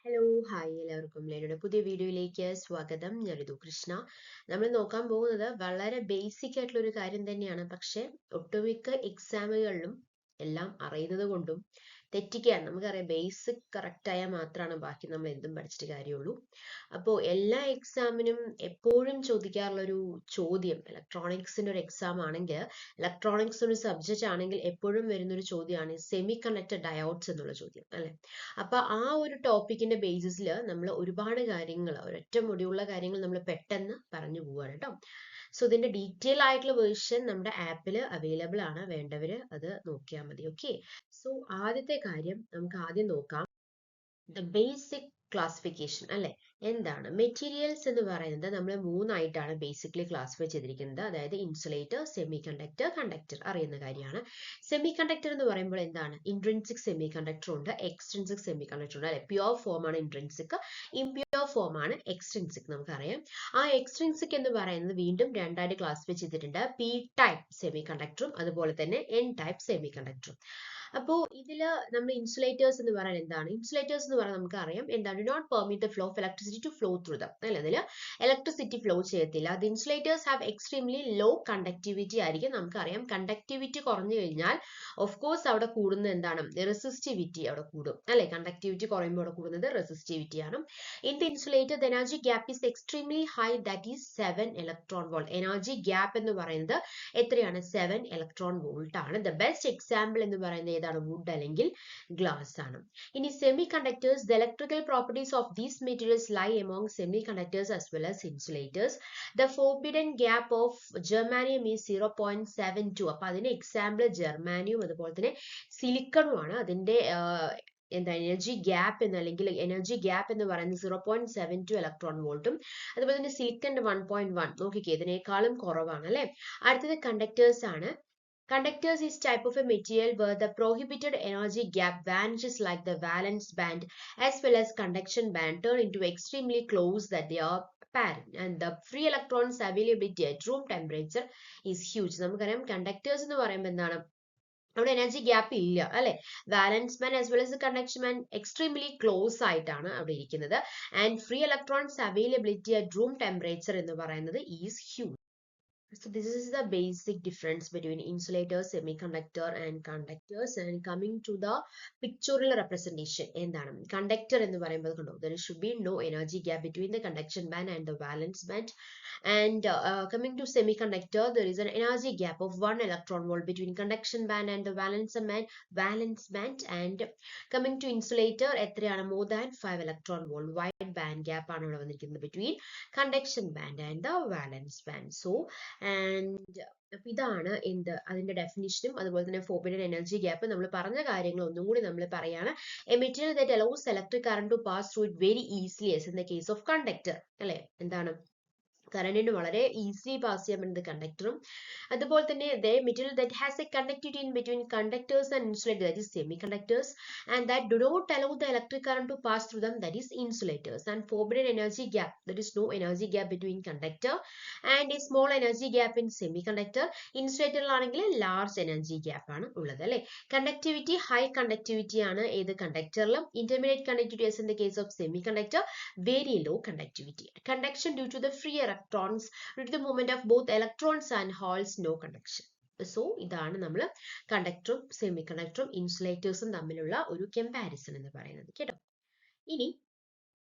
Hello hi എല്ലാവർക്കും ലേനയുടെ പുതിയ വീഡിയോയിലേക്ക് സ്വാഗതം. ഞാൻ ഋതു കൃഷ്ണ. നമ്മൾ നോക്കാൻ പോകുന്നത് വളരെ ബേസിക് ആയിട്ടുള്ള ഒരു കാര്യം തന്നെയാണ്. പക്ഷെ ഒട്ടുമിക്ക എക്സാമുകളിലും എല്ലാം അറിയുന്നത് കൊണ്ടും തെറ്റിക്കാൻ നമുക്കറിയാം. ബേസിക് കറക്റ്റ് ആയാൽ മാത്രമാണ് ബാക്കി നമ്മൾ എന്തും പഠിച്ചിട്ട് കാര്യമുള്ളൂ. അപ്പോൾ എല്ലാ എക്സാമിനും എപ്പോഴും ചോദിക്കാറുള്ള ഒരു ചോദ്യം, ഇലക്ട്രോണിക്സിന്റെ ഒരു എക്സാം ആണെങ്കിൽ, ഇലക്ട്രോണിക്സ് ഒരു സബ്ജക്റ്റ് ആണെങ്കിൽ എപ്പോഴും വരുന്ന ഒരു ചോദ്യമാണ് സെമി കണ്ടക്ടർ ഡയോഡ്സ് എന്നുള്ള ചോദ്യം, അല്ലെ? അപ്പൊ ആ ഒരു ടോപ്പിക്കിന്റെ ബേസിസിൽ നമ്മൾ ഒരുപാട് കാര്യങ്ങൾ, ഒരൊറ്റ മുടിയുള്ള കാര്യങ്ങൾ നമ്മൾ പെട്ടെന്ന് പറഞ്ഞു പോവാണ് കേട്ടോ. സോ ഇതിന്റെ ഡീറ്റെയിൽ ആയിട്ടുള്ള വേർഷൻ നമ്മുടെ ആപ്പിൽ അവൈലബിൾ ആണ്. വേണ്ടവര് അത് നോക്കിയാൽ മതി. ഓക്കെ, സോ ആദ്യത്തെ കാര്യം നമുക്ക് ആദ്യം നോക്കാം. ദ ബേസിക് ക്ലാസിഫിക്കേഷൻ, അല്ലെ? എന്താണ് മെറ്റീരിയൽസ് എന്ന് പറയുന്നത്? നമ്മൾ മൂന്നായിട്ടാണ് ബേസിക്കലി ക്ലാസിഫൈ ചെയ്തിരിക്കുന്നത്. അതായത് ഇൻസുലേറ്റർ, സെമി കണ്ടക്ടർ, കണ്ടക്ടർ. അറിയുന്ന കാര്യമാണ്. സെമി കണ്ടക്ടർ എന്ന് പറയുമ്പോൾ എന്താണ്? ഇൻട്രിൻസിക് സെമി കണ്ടക്ടർ ഉണ്ട്, എക്സ്ട്രിൻസിക് സെമി കണ്ടക്ടർ ഉണ്ട്, അല്ലെ? പ്യുവർ ഫോം ആണ് ഇൻട്രിൻസിക്, ഇംപ്യുവർ ഫോം ആണ് എക്സ്ട്രിൻസിക്. നമുക്കറിയാം. ആ എക്സ്ട്രിൻസിക് എന്ന് പറയുന്നത് വീണ്ടും രണ്ടായിട്ട് ക്ലാസിഫൈ ചെയ്തിട്ടുണ്ട്. പി ടൈപ്പ് സെമി കണ്ടക്ടറും അതുപോലെ തന്നെ എൻ ടൈപ്പ് സെമി കണ്ടക്ടറും. അപ്പോൾ ഇതില് നമ്മൾ ഇൻസുലേറ്റേഴ്സ് എന്ന് പറയുന്നത് എന്താണ്? ഇൻസുലേറ്റേഴ്സ് എന്ന് പറയുന്നത് നമുക്കറിയാം എന്താണ്? Do not permit the flow of electricity to flow through them, അല്ലെ? അതിൽ ഇലക്ട്രിസിറ്റി ഫ്ലോ ചെയ്യത്തില്ല. അത് insulators have extremely low conductivity ആയിരിക്കും. നമുക്കറിയാം കണ്ടക്ടിവിറ്റി കുറഞ്ഞു കഴിഞ്ഞാൽ ഓഫ് കോഴ്സ് അവിടെ കൂടുന്നത് എന്താണ്? റെസിസ്റ്റിവിറ്റി അവിടെ കൂടും, അല്ലെ? കണ്ടക്ടിവിറ്റി കുറയുമ്പോൾ അവിടെ കൂടുന്നത് റെസിസ്റ്റിവിറ്റി ആണ്. In the insulator the energy gap is extremely high, that is 7 electron volt. Energy gap എന്ന് പറയുന്നത് എത്രയാണ്? 7 ഇലക്ട്രോൺ വോൾട്ട് ആണ്. ദ ബെസ്റ്റ് എക്സാമ്പിൾ എന്ന് പറയുന്നത് ഏതാണ്? വുഡ് അല്ലെങ്കിൽ ഗ്ലാസ് ആണ്. ഇനി semiconductors, the electrical properties of these materials lie among semiconductors as well as insulators. The forbidden gap of germanium is 0.72. അപ്പൊ അതിന് എക്സാമ്പിൾ ജെർമാനിയം അതുപോലെ തന്നെ സിലിക്കണും ആണ്. അതിന്റെ എന്താ എനർജി ഗ്യാപ്പ് എന്ന്, അല്ലെങ്കിൽ എനർജി ഗ്യാപ്പ് എന്ന് പറയുന്നത് 0.72 ഇലക്ട്രോൺ വോൾട്ടും അതുപോലെ തന്നെ സിലിക്കന്റെ 1.1. നോക്കിക്കേ, ഇതിനേക്കാളും കുറവാണ്, അല്ലെ? അടുത്തത് കണ്ടക്ടേഴ്സ് ആണ്. Conductors is type of a material where the prohibited energy gap vanishes, like the valence band as well as conduction band turn into extremely close that they are apparent, and the free electrons availability at room temperature is huge. നമുക്കറിയാം conductors എന്ന് പറയുമ്പോൾ എന്താണ്? അവിടെ energy gap ഇല്ല, അല്ലെ? വാലൻസ് band as well as conduction band extremely close ആയിട്ടാണ് അവിടെ ഇരിക്കുന്നത്. And free electrons availability at room temperature എന്ന് പറയുന്നത് is huge. So this is the basic difference between insulators, semiconductor and conductors. And coming to the pictorial representation, എന്താണ് conductor എന്ന് പറയുമ്പോൾ കണ്ടോ, there should be no energy gap between the conduction band and the valence band. And coming to semiconductor, there is an energy gap of 1 electron volt between conduction band and the valence band. And coming to insulator, എത്രയാണ്? more than 5 electron volt. wide band gap ആണ് ഇവിടെ വന്നിരിക്കുന്നത് between conduction band and the valence band. So and അപ്പൊ ഇതാണ് എന്ത് അതിന്റെ ഡെഫിനിഷനും അതുപോലെ തന്നെ ഫോർബിഡൻ എനർജി ഗ്യാപ്പ്. നമ്മൾ പറഞ്ഞ കാര്യങ്ങൾ ഒന്നും കൂടി നമ്മൾ പറയാണ്. A material that allows electric current to pass through it very easily, as in the case of conductor, അല്ലെ? എന്താണ്? കറന്റിന് വളരെ ഈസിലി പാസ് ചെയ്യാൻ പറ്റുന്നത് കണ്ടക്ടറും അതുപോലെ തന്നെ material that has a conductivity in between conductors and insulator, that is semiconductors, and that do not allow the electric current to pass through them, that is insulators. And forbidden energy gap, that is no energy gap between conductor and a small energy gap in semiconductor. ഇൻസുലേറ്ററിലാണെങ്കിൽ large energy gap ആണ് ഉള്ളത്, അല്ലെ? Conductivity high conductivity ആണ് ഏത്? കണ്ടക്ടറിലും. Intermediate conductivity as in the case of semiconductor, very low conductivity. Conduction due to the free electrons, due to the movement of both electrons and holes, no conduction. So ഇതാണ് നമ്മൾ കണ്ടക്ടറും semi കണ്ടക്ടറും ഇൻസുലേറ്റേഴ്സും തമ്മിലുള്ള ഒരു comparison എന്ന് പറയുന്നത് കേട്ടോ. ഇനി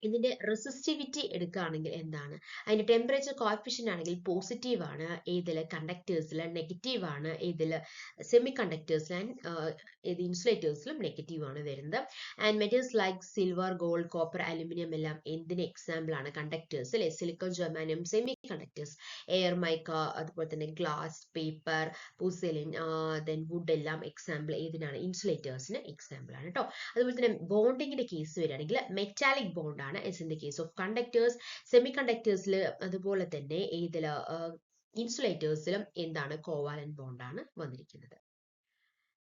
ഇതിന്റെ resistivity എടുക്കുകയാണെങ്കിൽ എന്താണ്? അതിന്റെ ടെമ്പറേച്ചർ കോഎഫിഷ്യന്റ് ആണെങ്കിൽ പോസിറ്റീവ് ആണ് ഏതില്? കണ്ടക്ടേഴ്സിൽ. നെഗറ്റീവ് ആണ് ഏതില്? സെമി കണ്ടക്ടേഴ്സിൽ. ആൻഡ് ഏത് ഇൻസുലേറ്റേഴ്സിലും നെഗറ്റീവ് ആണ് വരുന്നത്. And metals like silver, gold, copper, aluminium എല്ലാം എന്തിന് എക്സാമ്പിൾ ആണ്? കണ്ടക്ടേഴ്സ്, അല്ലെ? Silicon, germanium semiconductors. Air, mica, അതുപോലെ തന്നെ glass, paper, porcelain, then wood എല്ലാം എക്സാമ്പിൾ ഏതിനാണ്? ഇൻസുലേറ്റേഴ്സിന് എക്സാമ്പിൾ ആണ് കേട്ടോ. അതുപോലെ തന്നെ ബോണ്ടിങ്ങിന്റെ കേസ് വരികയാണെങ്കിൽ മെറ്റാലിക് ബോണ്ട് ആണ് as in the case of conductors. സെമികണ്ടക്ടേഴ്സിൽ അതുപോലെ തന്നെ ഏതില്? ഇൻസുലേറ്റേഴ്സിലും എന്താണ്? കോവാലന്റ് ബോണ്ട് ആണ് വന്നിരിക്കുന്നത്.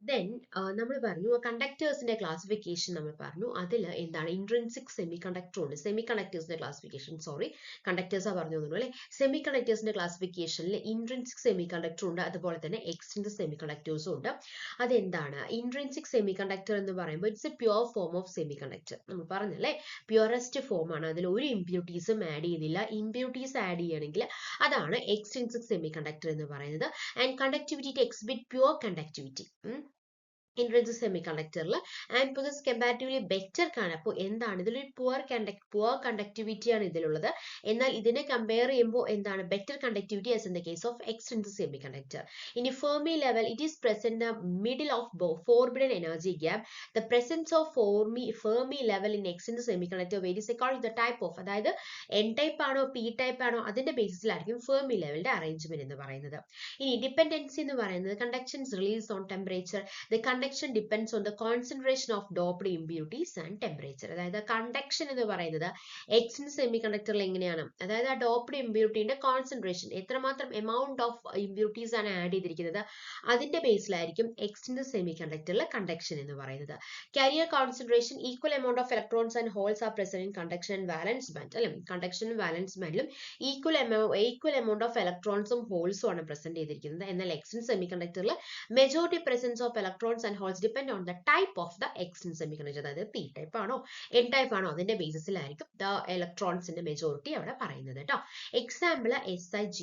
ദെൻ നമ്മൾ പറഞ്ഞു കണ്ടക്ടേഴ്സിന്റെ ക്ലാസിഫിക്കേഷൻ നമ്മൾ പറഞ്ഞു. അതിൽ എന്താണ് ഇൻട്രിൻസിക് സെമി കണ്ടക്ടർ ഉണ്ട്. സെമി കണ്ടക്ടേഴ്സിന്റെ ക്ലാസിഫിക്കേഷൻ കണ്ടക്ടേഴ്സാ പറഞ്ഞു തന്നു അല്ലെ. സെമി കണ്ടക്ടേഴ്സിന്റെ ക്ലാസിഫിക്കേഷനിൽ ഇൻട്രിൻസിക് സെമി കണ്ടക്ടർ ഉണ്ട്, അതുപോലെ തന്നെ എക്സ്ട്രിൻസിക് സെമി കണ്ടക്ടേഴ്സും ഉണ്ട്. അതെന്താണ് ഇൻട്രിൻസിക് സെമി കണ്ടക്ടർ എന്ന് പറയുമ്പോൾ it's a pure form of semiconductor. നമ്മൾ പറഞ്ഞല്ലേ പ്യുവറസ്റ്റ് ഫോം ആണ്, അതിൽ ഒരു ഇമ്പ്യൂരിറ്റീസും ആഡ് ചെയ്യുന്നില്ല. ഇമ്പ്യൂരിറ്റീസ് ആഡ് ചെയ്യണമെങ്കിൽ അതാണ് എക്സ്ട്രിൻസിക് സെമി കണ്ടക്ടർ എന്ന് പറയുന്നത്. And conductivity to exhibit pure conductivity. Intrinsic സെമി കണ്ടക്ടറിൽ ആൻഡ് പൊസസ് കമ്പാരിറ്റീവ്ലി ബെറ്റർ ആണ്. അപ്പോൾ എന്താണ് ഇതിലൊരു പുവർ കണ്ടക്ടിവിറ്റി ആണ് ഇതിലുള്ളത്. എന്നാൽ ഇതിനെ കമ്പയർ ചെയ്യുമ്പോൾ എന്താണ് better conductivity as in the case of extrinsic semiconductor. ഇനി Fermi level it is present middle of forbidden energy gap. The presence of Fermi level in extrinsic semiconductor varies according to the type of, അതായത് n type ആണോ p type ആണോ അതിന്റെ ബേസിസിലായിരിക്കും Fermi ലെവലിന്റെ arrangement എന്ന് പറയുന്നത്. ഇനി dependency എന്ന് പറയുന്നത് conductions relies on temperature. The conduction depends on the concentration of doped impurities and temperature. അതായത് കണ്ടക്ഷൻ എന്ന് പറയുന്നത് എക്സ്ട്രിൻസിക് സെമി കണ്ടക്ടറിൽ എങ്ങനെയാണ്, അതായത് ആ ഡോപ്ഡ് ഇമ്പ്യൂരിറ്റിന്റെ കോൺസെൻട്രേഷൻ എത്രമാത്രം എമൗണ്ട് ഓഫ് ഇമ്പ്യൂരിറ്റീസ് ആണ് ആഡ് ചെയ്തിരിക്കുന്നത് അതിന്റെ ബേസിലായിരിക്കും എക്സ്ട്രിൻസിക് സെമി കണ്ടക്ടറിലെ കണ്ടക്ഷൻ എന്ന് പറയുന്നത്. Carrier concentration equal amount of electrons and holes are present in conduction and valence band അല്ലെ. കണ്ടക്ഷനും വാലൻസ് ബാൻഡിലും ഈക്വൽ എമൗണ്ട് ഓഫ് ഇലക്ട്രോൺസും ഹോൾസും ആണ് പ്രസന്റ് ചെയ്തിരിക്കുന്നത്. എന്നാൽ എക്സ്ട്രിൻസിക് സെമി കണ്ടക്ടറിൽ majority presence of electrons and holes depend on the type of the extrinsic semiconductor. അതായത് പി ടൈപ്പ് ആണോ എൻ ടൈപ്പ് ആണോ അതിന്റെ ബേസിസിലായിരിക്കും ദ ഇലക്ട്രോൺസിന്റെ മെജോറിറ്റി അവിടെ പറയുന്നത് കേട്ടോ. എക്സാമ്പിൾ SiG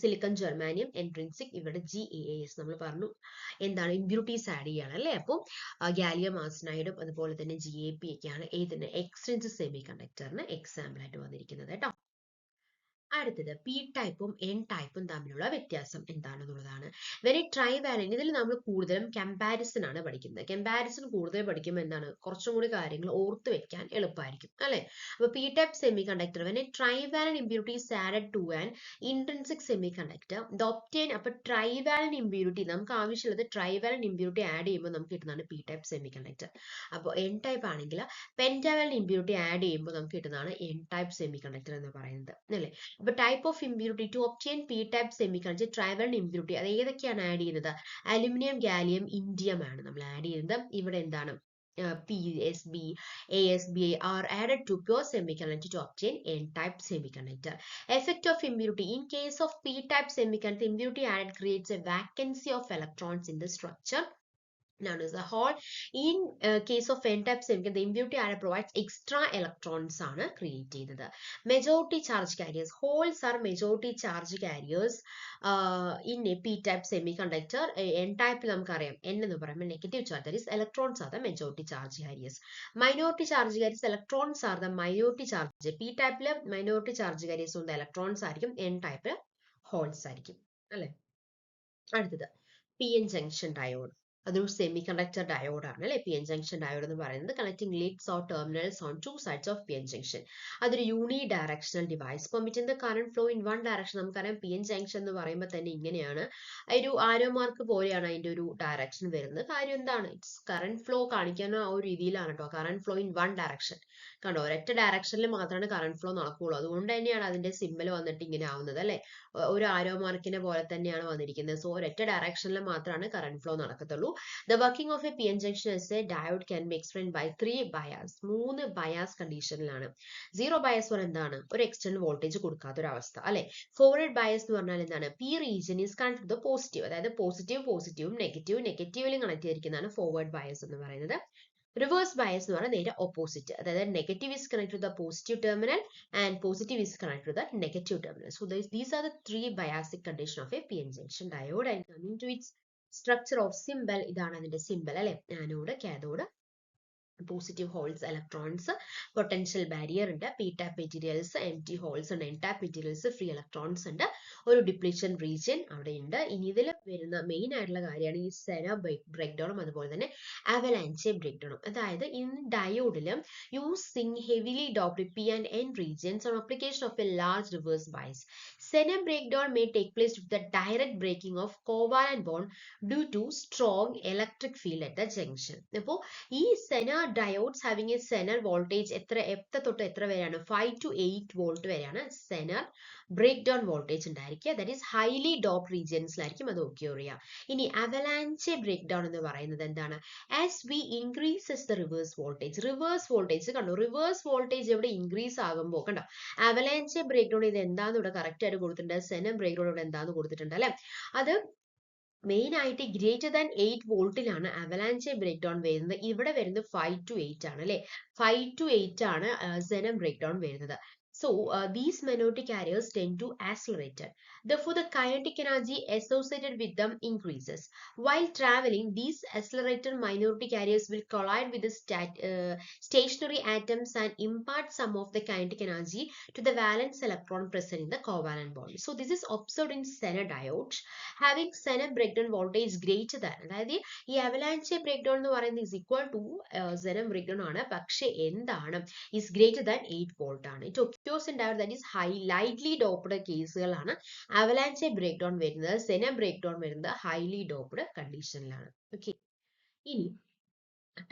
സിലിക്കൺ ജെർമാനിയം ഇൻട്രിൻസിക്, ഇവിടെ GaAs നമ്മൾ പറഞ്ഞു എന്താണ് ഇമ്പ്യൂരിറ്റീസ് ആഡ് ചെയ്യാണ് അല്ലേ. അപ്പോൾ ഗാലിയം ആർസനൈഡും അതുപോലെ തന്നെ GaP ഒക്കെയാണ് ഏതിന് എക്സ്ട്രിൻസിക് സെമി കണ്ടക്ടറിന് എക്സാമ്പിൾ ആയിട്ട് വന്നിരിക്കുന്നത് കേട്ടോ. അടുത്തത് പി ടൈപ്പും എൻ ടൈപ്പും തമ്മിലുള്ള വ്യത്യാസം എന്താണെന്നുള്ളതാണ്. വെരി ട്രൈവാലന്റ് ഇതിൽ നമ്മൾ കൂടുതലും കമ്പാരിസൺ ആണ് പഠിക്കുന്നത്. കമ്പാരിസൺ കൂടുതൽ പഠിക്കുമ്പോൾ എന്താണ് കുറച്ചും കൂടി കാര്യങ്ങൾ ഓർത്ത് വെക്കാൻ എളുപ്പമായിരിക്കും അല്ലെ. അപ്പൊ P type semiconductor when trivalent impurities added to an intrinsic semiconductor the obtain. അപ്പൊ ട്രൈവാലന്റ് ഇമ്പ്യൂരിറ്റി നമുക്ക് ആവശ്യമുള്ളത് ട്രൈവാലന്റ് ഇമ്പ്യൂരിറ്റി ആഡ് ചെയ്യുമ്പോൾ നമുക്ക് കിട്ടുന്നതാണ് പി ടൈപ്പ് സെമി കണ്ടക്ടർ. അപ്പോൾ എൻ ടൈപ്പ് ആണെങ്കിൽ പെന്റാവാലന്റ് ഇമ്പ്യൂരിറ്റി ആഡ് ചെയ്യുമ്പോൾ നമുക്ക് കിട്ടുന്നതാണ് എൻ ടൈപ്പ് സെമി കണ്ടക്ടർ എന്ന് പറയുന്നത് അല്ലേ. അപ്പൊ type of impurity to obtain P type semiconductor trivalent impurity അത് ഏതൊക്കെയാണ് ആഡ് ചെയ്യുന്നത്, അലുമിനിയം ഗാലിയം ഇൻഡിയം ആണ് നമ്മൾ ആഡ് ചെയ്യുന്നത്. ഇവിടെ എന്താണ് PSB, ASB are added to pure semiconductor to obtain N-type semiconductor. Effect of impurity. In case of P-type semiconductor, impurity added creates a vacancy of electrons in the structure known as the hole. In case of N-type semiconductor, the impurity added provides extra electrons ആണ് create ചെയ്യുന്നത്. Majority charge carriers. Holes are majority charge carriers in a P-type semiconductor. N-type നമുക്കറിയാം N എന്ന് പറയുമ്പോൾ negative charge, that is electrons are the majority charge carriers. Minority charge carriers, electrons are the minority charge. P-type minority charge carriers ഉണ്ട് electrons ആയിരിക്കും, N-type holes ആയിരിക്കും അല്ലേ. അടുത്തത് PN junction diode. അതൊരു semiconductor diode ആണ് അല്ലെ. P N junction diode എന്ന് പറയുന്നത് connecting leads or terminals on two sides of P N junction. അതൊരു unidirectional device. Permitting the current flow in one direction. നമുക്കറിയാം P N junction എന്ന് പറയുമ്പോൾ തന്നെ ഇങ്ങനെയാണ്, ഒരു ആരോ മാർക്ക് പോലെയാണ് അതിന്റെ ഒരു ഡയറക്ഷൻ വരുന്നത്. കാര്യം എന്താണ്, ഇറ്റ്സ് കറന്റ് ഫ്ലോ കാണിക്കുന്ന ആ ഒരു രീതിയിലാണ് കേട്ടോ. Current flow in one direction കണ്ടോ, ഒരൊറ്റ ഡയറക്ഷനിൽ മാത്രമാണ് കറന്റ് ഫ്ലോ നടക്കുകയുള്ളൂ. അതുകൊണ്ട് തന്നെയാണ് അതിന്റെ സിമ്പൽ വന്നിട്ട് ഇങ്ങനെ ആവുന്നത് അല്ലെ. ഒരു ആരോ മാർക്കിനെ പോലെ തന്നെയാണ് വന്നിരിക്കുന്നത്. സോ ഒരൊറ്റ ഡയറക്ഷനിൽ മാത്രമാണ് കറന്റ് ഫ്ലോ നടക്കത്തുള്ളൂ. The working of a PN junction as a diode can be explained by 3 bias. 3 bias കണ്ടീഷനിലാണ്. Zero bias പറഞ്ഞാൽ എന്താണ്, ഒരു എക്സ്റ്റേണൽ വോൾട്ടേജ് കൊടുക്കാത്ത ഒരു അവസ്ഥ അല്ലെ. ഫോർവേഡ് ബയസ് എന്ന് പറഞ്ഞാൽ എന്താണ്, P region is connect to the positive, അതായത് പോസിറ്റീവും നെഗറ്റീവിലും കണക്ട് ചെയ്തിരിക്കുന്നതാണ് ഫോർവേഡ് ബയസ് എന്ന് പറയുന്നത്. റിവേഴ്സ് ബയസ് എന്ന് പറഞ്ഞാൽ നേരെ ഓപ്പോസിറ്റ്, അതായത് negative is connected to the positive terminal and positive is connected to the negative terminal. So these are the 3 biasic condition of a PN junction diode. And coming to its structure of symbol, ഇതാണ് അതിന്റെ symbol അല്ലെ. Anode, cathode, positive holes electrons, potential barrier ഉണ്ട്, P type materials, empty holes ഉണ്ട്, N type materials, free electrons ഉണ്ട്, ഒരു depletion region അവിടെ ഉണ്ട്. ഇനി ഇതിൽ വരുന്ന മെയിൻ ആയിട്ടുള്ള കാര്യമാണ് ഈ സെന ബ്രേക്ക് ഡൗണും അതുപോലെ തന്നെ അവലാൻചെ ബ്രേക്ക് ഡൗണും. അതായത് ഇൻ ഡയോഡിലും using heavily doped P and N regions on application of a large reverse bias. Zener breakdown may take place with the direct breaking of covalent bond due to strong electric field at the junction. അപ്പോൾ ഈ Senna diodes having A Zener voltage എത്ര തൊട്ട് എത്ര വരെയാണ് 5 to 8 volt വരെയാണ് Zener breakdown voltage ഉണ്ടായിരിക്കുക. That is highly dope റീജിയൻസിലായിരിക്കും അത് occur ചെയ്യുക. ഇനി അവലാൻചെ ബ്രേക്ക് ഡൗൺ എന്ന് പറയുന്നത് എന്താണ്? As we increases the reverse voltage കണ്ടോ, റിവേഴ്സ് വോൾട്ടേജ് എവിടെ ഇൻക്രീസ് ആകുമ്പോൾ കണ്ടോ, അവലാൻചെ ബ്രേക്ക് ഡൗൺ ഇത് എന്താന്ന് ഇവിടെ കറക്റ്റ് ആയിട്ട് കൊടുത്തിട്ടുണ്ട്, സെനർ ബ്രേക്ക് ഡൗൺ ഇവിടെ എന്താന്ന് കൊടുത്തിട്ടുണ്ട് അല്ലെ. അത് മെയിൻ ആയിട്ട് ഗ്രേറ്റർ ദാൻ 8 വോൾട്ടിലാണ് അവലാൻചെ ബ്രേക്ക് ഡൗൺ വരുന്നത്. ഇവിടെ വരുന്നത് 5 to 8 ആണ് അല്ലെ. 5 to 8 ആണ് സെനം ബ്രേക്ക് ഡൗൺ വരുന്നത്. So these minority carriers tend to accelerate. Therefore, the kinetic energy associated with them increases. While traveling, these accelerated minority carriers will collide with the stationary atoms and impart some of the kinetic energy to the valence electron present in the covalent bond. So this is observed in Zener diodes having Zener breakdown voltage greater than, അതായത് ഈ അവലാൻചെ break down എന്ന് പറയുന്നത് is equal to Zener breakdown ആണ്, പക്ഷെ എന്താണ് is greater than 8 volt ആണ്. It occurs in diode that is lightly doped കേസുകളാണ് avalanche breakdown വരുന്നത്. സെനർ ബ്രേക്ക് ഡൗൺ വരുന്നത് ഹൈലി ഡോപ്ഡ് കണ്ടീഷനിലാണ്. ഓക്കെ, ഇനി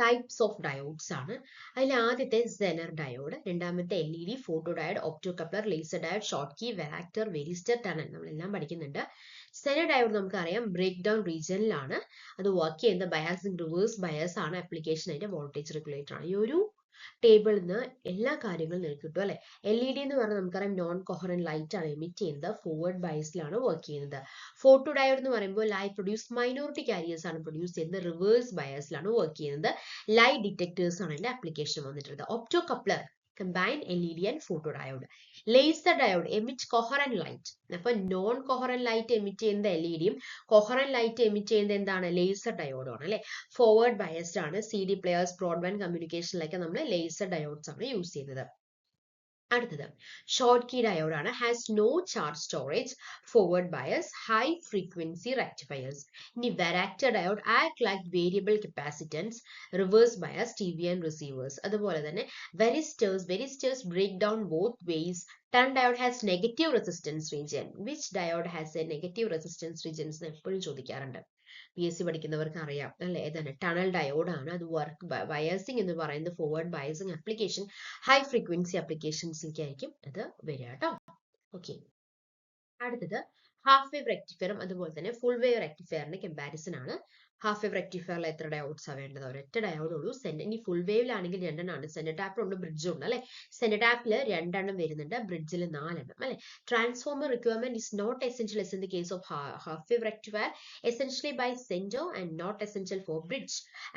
ടൈപ്സ് ഓഫ് ഡയോഡ്സ് ആണ്. അതിൽ ആദ്യത്തെ സെനർ ഡയോഡ്, രണ്ടാമത്തെ LED, photodiode, optocoupler, laser diode, Schottky, varactor, varistor, tunnel, നമ്മളെല്ലാം പഠിക്കുന്നുണ്ട്. സെനർ ഡയോഡ് നമുക്കറിയാം ബ്രേക്ക് ഡൗൺ റീജിയനിലാണ് അത് വർക്ക് ചെയ്യുന്നത്. ബയാസിംഗ് റിവേഴ്സ് ബയസ് ആണ്, ആപ്ലിക്കേഷൻ അതിന്റെ വോൾട്ടേജ് റെഗുലേറ്റർ ആണ്. ഈ ഒരു ടേബിളിൽ നിന്ന് എല്ലാ കാര്യങ്ങളും നിങ്ങൾക്ക് കിട്ടും അല്ലെ. LED എന്ന് പറഞ്ഞാൽ നമുക്കറിയാം നോൺ കൊഹറന്റ് ലൈറ്റ് ആണ് എമിറ്റ് ചെയ്യുന്നത്, ഫോർവേഡ് ബയസിലാണ് വർക്ക് ചെയ്യുന്നത്. ഫോട്ടോ ഡയോഡ് എന്ന് പറയുമ്പോൾ ലൈറ്റ് പ്രൊഡ്യൂസ് മൈനോറിറ്റി കാരിയേഴ്സ് ആണ് പ്രൊഡ്യൂസ് ചെയ്യുന്നത്, റിവേഴ്സ് ബയസിലാണ് വർക്ക് ചെയ്യുന്നത്. ലൈറ്റ് ഡിറ്റക്ടേഴ്സ് ആണ് അതിന്റെ ആപ്ലിക്കേഷൻ വന്നിട്ടുള്ളത്. Opto coupler combine LED and photodiode. Laser diode emit coherent light. അപ്പോൾ നോൺ കൊഹറന്റ് ലൈറ്റ് എമിറ്റ് ചെയ്യുന്നത് LED യും കൊഹറന്റ് ലൈറ്റ് എമിറ്റ് ചെയ്യുന്നത് എന്താണ്, ലേസർ ഡയോഡും ആണ് അല്ലെ. ഫോർവേഡ് ബയസ്ഡ് ആണ്. CD പ്ലെയേഴ്സ്, ബ്രോഡ്ബാൻഡ് കമ്മ്യൂണിക്കേഷനിലൊക്കെ നമ്മൾ ലേസർ ഡയോഡ്സ് ആണ് യൂസ് ചെയ്യുന്നത്. അടുത്തത് ഷോർട്ട് കീ ഡയോഡ് ആണ്. Has no charge storage, forward bias, high frequency rectifiers. ഇനി varactor diode act like variable capacitance, reverse bias, TV and receivers. അതുപോലെ തന്നെ varistors breakdown both ways. Tunnel diode has negative resistance region. Which diode has A negative resistance regions എന്ന് എപ്പോഴും ചോദിക്കാറുണ്ട്. PSC പഠിക്കുന്നവർക്ക് അറിയാം അല്ലെ. ഏതാണ്? ടണൽ ഡയോഡ് ആണ്. അത് വർക്ക് ബയസിംഗ് എന്ന് പറയുന്നത് forward biasing application, high frequency ആപ്ലിക്കേഷൻസിലേക്ക് ആയിരിക്കും അത് വരിക കേട്ടോ. ഓക്കെ, അടുത്തത് ഹാഫ് വേവ് റെക്ടിഫയറും അതുപോലെ തന്നെ ഫുൾ വേവ് റെക്ടിഫയറിന്റെ കമ്പാരിസൺ ആണ്. ഹാഫ് വേവ് റെക്ടിഫയറിൽ എത്ര ഡയോഡ്സ് ആണ് വേണ്ടത്? ഒരൊറ്റ ഡയോഡ് ഉള്ളൂ. ഇനി ഫുൾ വേവിലാണെങ്കിൽ രണ്ടെണ്ണമാണ്. സെന്റർ ടാപ്പിലുണ്ട്, ബ്രിഡ്ജും ഉണ്ട് അല്ലെ. സെന്റർ ടാപ്പിൽ രണ്ടെണ്ണം വരുന്നുണ്ട്, ബ്രിഡ്ജിൽ 4 എണ്ണം അല്ലെ. Transformer requirement is not essential in the case of half wave rectifier, essentially by center and not essential for bridge.